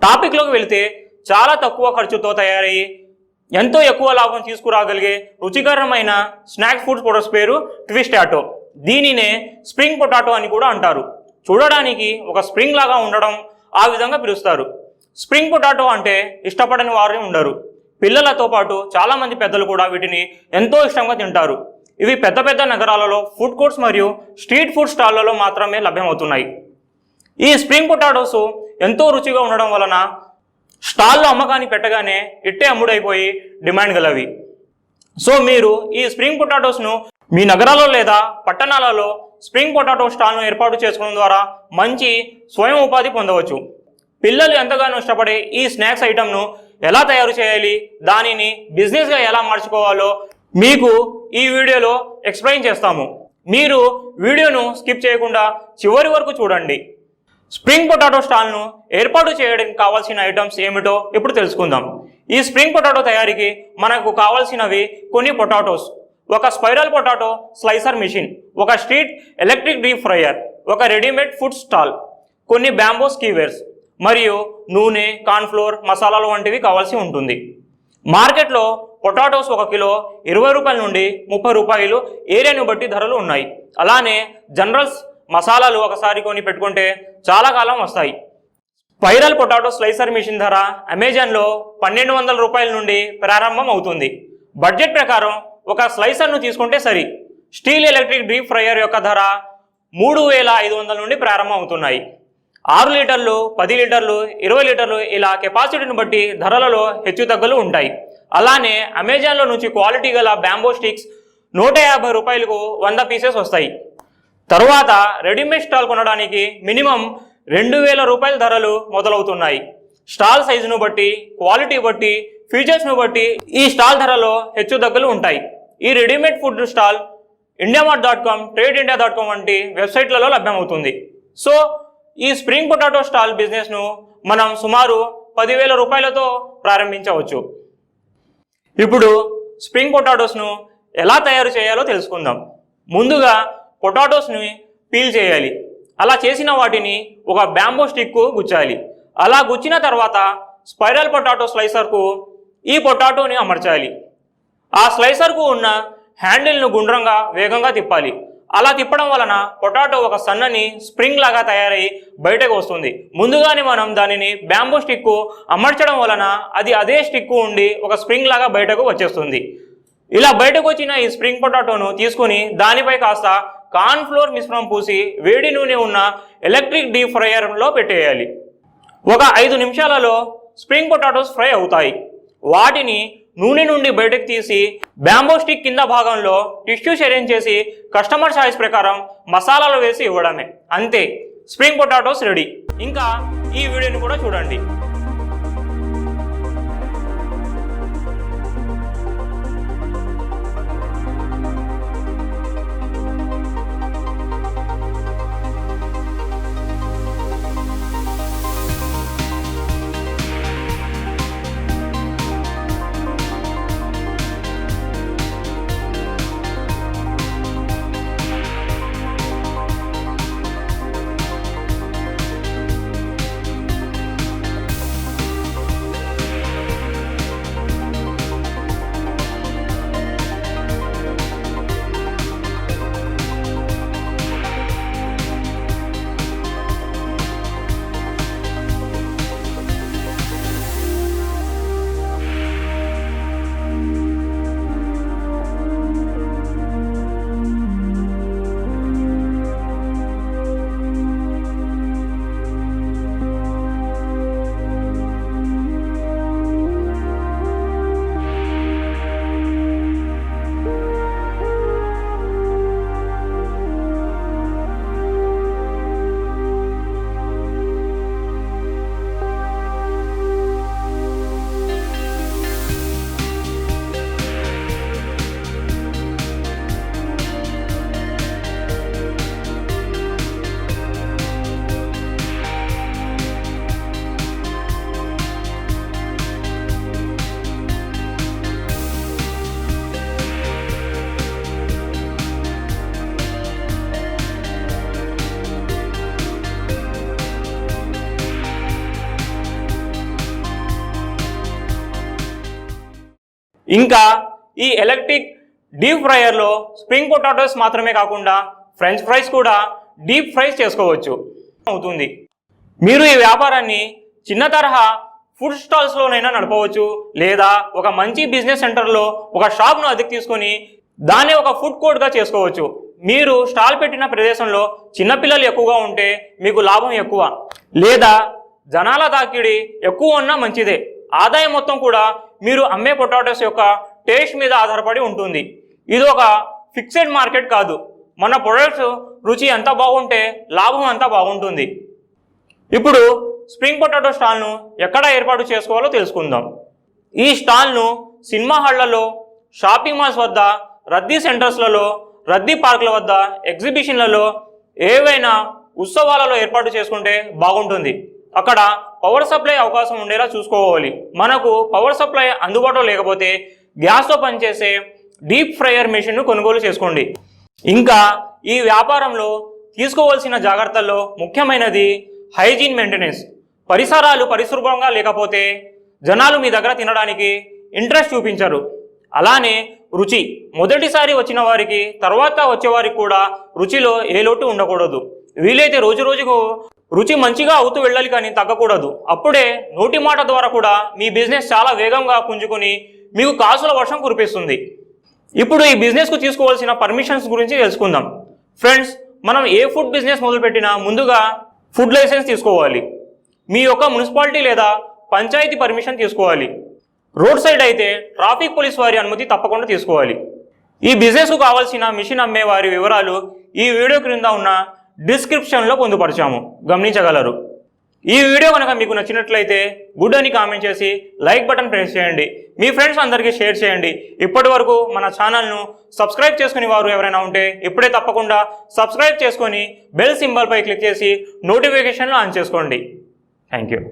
టాపిక్లోకి వెళితే చాలా తక్కువ ఖర్చుతో తయారయ్యి ఎంతో ఎక్కువ లాభం తీసుకురాగలిగే రుచికరమైన స్నాక్ ఫుడ్ ప్రొడక్ట్స్ పేరు ట్విస్టాటో. దీనినే స్ప్రింగ్ పొటాటో అని కూడా అంటారు. చూడడానికి ఒక స్ప్రింగ్ లాగా ఉండడం ఆ విధంగా పిలుస్తారు. స్ప్రింగ్ పొటాటో అంటే ఇష్టపడని వారు ఉండరు. పిల్లలతో పాటు చాలామంది పెద్దలు కూడా వీటిని ఎంతో ఇష్టంగా తింటారు. ఇవి పెద్ద పెద్ద నగరాలలో ఫుడ్ కోర్ట్స్ మరియు స్ట్రీట్ ఫుడ్ స్టాళ్లలో మాత్రమే లభ్యమవుతున్నాయి. ఈ స్ప్రింగ్ పొటాటోస్ ఎంతో రుచిగా ఉండడం వలన స్టాల్లో అమ్మకాన్ని పెట్టగానే ఇట్టే అమ్ముడైపోయి డిమాండ్ గలవి. సో మీరు ఈ స్ప్రింగ్ పొటాటోస్ను మీ నగరాల్లో లేదా పట్టణాలలో స్ప్రింగ్ పొటాటో స్టాల్ను ఏర్పాటు చేసుకోవడం ద్వారా మంచి స్వయం ఉపాధి పొందవచ్చు. పిల్లలు ఎంతగానో ఇష్టపడే ఈ స్నాక్స్ ఐటమ్ను ఎలా తయారు చేయాలి, దానిని బిజినెస్గా ఎలా మార్చుకోవాలో మీకు ఈ వీడియోలో ఎక్స్ప్లెయిన్ చేస్తాము. మీరు వీడియోను స్కిప్ చేయకుండా చివరి వరకు చూడండి. స్ప్రింగ్ పొటాటో స్టాల్ను ఏర్పాటు చేయడానికి కావాల్సిన ఐటమ్స్ ఏమిటో ఇప్పుడు తెలుసుకుందాం. ఈ స్ప్రింగ్ పొటాటో తయారీకి మనకు కావాల్సినవి కొన్ని పొటాటోస్, ఒక స్పైరల్ పొటాటో స్లైసర్ మిషన్, ఒక స్ట్రీట్ ఎలక్ట్రిక్ డీప్ ఫ్రైయర్, ఒక రెడీమేడ్ ఫుడ్ స్టాల్, కొన్ని బ్యాంబో స్కీవేర్స్ మరియు నూనె, కార్న్ఫ్లోర్, మసాలాలు వంటివి కావాల్సి ఉంటుంది. మార్కెట్లో పొటాటోస్ 1 కిలో 20 రూపాయల నుండి 30 రూపాయలు ఏరియాను బట్టి ధరలు ఉన్నాయి. అలానే జనరల్స్ మసాలాలు ఒకసారి కొని పెట్టుకుంటే చాలా కాలం వస్తాయి. స్పైరల్ పొటాటో స్లైసర్ మిషన్ ధర అమెజాన్లో 1200 రూపాయల నుండి ప్రారంభం అవుతుంది. బడ్జెట్ ప్రకారం ఒక స్లైసర్ను తీసుకుంటే సరి. స్టీల్ ఎలక్ట్రిక్ డీప్ ఫ్రైయర్ యొక్క ధర 3500 నుండి ప్రారంభం అవుతున్నాయి. 6 లీటర్లు, 10 లీటర్లు, 20 లీటర్లు ఇలా కెపాసిటీని బట్టి ధరలలో హెచ్చుతగ్గులు ఉంటాయి. అలానే అమెజాన్లో నుంచి క్వాలిటీ గల బ్యాంబో స్టిక్స్ 150 రూపాయలకు 100 పీసెస్ వస్తాయి. తరువాత రెడీమేడ్ స్టాల్ కొనడానికి మినిమం 2000 రూపాయల ధరలు మొదలవుతున్నాయి. స్టాల్ సైజును బట్టి, క్వాలిటీ బట్టి, ఫీచర్స్ను బట్టి ఈ స్టాల్ ధరలో హెచ్చుతగ్గులు ఉంటాయి. ఈ readymade food stall indiamart.com, TradeIndia.com వంటి వెబ్సైట్లలో లభ్యమవుతుంది. సో ఈ స్ప్రింగ్ పొటాటో స్టాల్ బిజినెస్ను మనం సుమారు 10,000 రూపాయలతో ప్రారంభించవచ్చు. ఇప్పుడు స్ప్రింగ్ పొటాటోస్ను ఎలా తయారు చేయాలో తెలుసుకుందాం. ముందుగా పొటాటోస్ని పీల్ చేయాలి. అలా చేసిన వాటిని ఒక బ్యాంబో స్టిక్కు గుచ్చాలి. అలా గుచ్చిన తర్వాత స్పైరల్ పొటాటో స్లైసర్కు ఈ పొటాటోని అమర్చాలి. ఆ స్లైసర్కు ఉన్న హ్యాండిల్ను గుండ్రంగా వేగంగా తిప్పాలి. అలా తిప్పడం వలన పొటాటో ఒక సన్నని స్ప్రింగ్ లాగా తయారై బయటకు వస్తుంది. ముందుగానే మనం దానిని బ్యాంబూ స్టిక్కు అమర్చడం వలన అది అదే స్టిక్కు ఉండి ఒక స్ప్రింగ్ లాగా బయటకు వచ్చేస్తుంది. ఇలా బయటకు వచ్చిన ఈ స్ప్రింగ్ పొటాటోను తీసుకుని దానిపై కాస్త కార్న్ఫ్లోర్ మిశ్రమం పూసి వేడి నూనె ఉన్న ఎలక్ట్రిక్ డీప్ ఫ్రైయర్లో పెట్టేయాలి. ఒక 5 నిమిషాలలో స్ప్రింగ్ పొటాటోస్ ఫ్రై అవుతాయి. వాటిని నూనె నుండి బయటకు తీసి బ్యాంబో స్టిక్ కింద భాగంలో టిష్యూస్ అరేంజ్ చేసి కస్టమర్ చాయిస్ ప్రకారం మసాలాలు వేసి ఇవ్వడమే. అంతే, స్ప్రింగ్ పొటాటోస్ రెడీ. ఇంకా ఈ వీడియోని కూడా చూడండి. ఇంకా ఈ ఎలక్ట్రిక్ డీప్ ఫ్రైయర్లో స్ప్రింగ్ పొటాటోస్ మాత్రమే కాకుండా ఫ్రెంచ్ ఫ్రైస్ కూడా డీప్ ఫ్రైస్ చేసుకోవచ్చు అవుతుంది. మీరు ఈ వ్యాపారాన్ని చిన్న తరహా ఫుడ్ స్టాల్స్లోనైనా నడపవచ్చు, లేదా ఒక మంచి బిజినెస్ సెంటర్లో ఒక షాప్ను అద్దెకు తీసుకొని దాన్ని ఒక ఫుడ్ కోర్ట్గా చేసుకోవచ్చు. మీరు స్టాల్ పెట్టిన ప్రదేశంలో చిన్నపిల్లలు ఎక్కువగా ఉంటే మీకు లాభం ఎక్కువ, లేదా జనాల తాకిడి ఎక్కువ ఉన్నా మంచిదే. ఆదాయం మొత్తం కూడా మీరు అమ్మే పొటాటోస్ యొక్క టేస్ట్ మీద ఆధారపడి ఉంటుంది. ఇది ఒక ఫిక్స్డ్ మార్కెట్ కాదు. మన ప్రొడక్ట్స్ రుచి ఎంత బాగుంటే లాభం అంతా బాగుంటుంది. ఇప్పుడు స్ప్రింగ్ పొటాటో స్టాల్ను ఎక్కడ ఏర్పాటు చేసుకోవాలో తెలుసుకుందాం. ఈ స్టాల్ను సినిమా హాళ్లలో, షాపింగ్ మాల్స్ వద్ద, రద్దీ సెంటర్స్లలో, రద్దీ పార్కుల వద్ద, ఎగ్జిబిషన్లలో, ఏవైనా ఉత్సవాలలో ఏర్పాటు చేసుకుంటే బాగుంటుంది. అక్కడ పవర్ సప్లై అవకాశం ఉండేలా చూసుకోవాలి. మనకు పవర్ సప్లై అందుబాటులో లేకపోతే గ్యాస్తో పనిచేసే డీప్ ఫ్రైయర్ మెషిన్ను కొనుగోలు చేసుకోండి. ఇంకా ఈ వ్యాపారంలో తీసుకోవాల్సిన జాగ్రత్తల్లో ముఖ్యమైనది హైజీన్ మెయింటెనెన్స్. పరిసరాలు పరిశుభ్రంగా లేకపోతే జనాలు మీ దగ్గర తినడానికి ఇంట్రెస్ట్ చూపించరు. అలానే రుచి, మొదటిసారి వచ్చిన వారికి తర్వాత వచ్చేవారికి కూడా రుచిలో ఏ లోటు ఉండకూడదు. వీలైతే రోజు రోజుకు రుచి మంచిగా అవుతూ వెళ్ళాలి కానీ తగ్గకూడదు. అప్పుడే నోటి మాట ద్వారా కూడా మీ బిజినెస్ చాలా వేగంగా పుంజుకొని మీకు కాసుల వర్షం కురిపిస్తుంది. ఇప్పుడు ఈ బిజినెస్కు తీసుకోవాల్సిన పర్మిషన్స్ గురించి తెలుసుకుందాం. ఫ్రెండ్స్, మనం ఏ ఫుడ్ బిజినెస్ మొదలుపెట్టినా ముందుగా ఫుడ్ లైసెన్స్ తీసుకోవాలి. మీ యొక్క మున్సిపాలిటీ లేదా పంచాయతీ పర్మిషన్ తీసుకోవాలి. రోడ్ సైడ్ అయితే ట్రాఫిక్ పోలీస్ వారి అనుమతి తప్పకుండా తీసుకోవాలి. ఈ బిజినెస్కు కావాల్సిన మిషన్ అమ్మే వారి వివరాలు ఈ వీడియో క్రింద ఉన్న డిస్క్రిప్షన్లో పొందుపరిచాము, గమనించగలరు. ఈ వీడియో కనుక మీకు నచ్చినట్లయితే గుడ్ అని కామెంట్ చేసి లైక్ బటన్ ప్రెస్ చేయండి. మీ ఫ్రెండ్స్ అందరికీ షేర్ చేయండి. ఇప్పటి వరకు మన ఛానల్ను సబ్స్క్రైబ్ చేసుకుని వారు ఎవరైనా ఉంటే ఇప్పుడే తప్పకుండా సబ్స్క్రైబ్ చేసుకొని బెల్ సింబల్పై క్లిక్ చేసి నోటిఫికేషన్లు ఆన్ చేసుకోండి. Thank you.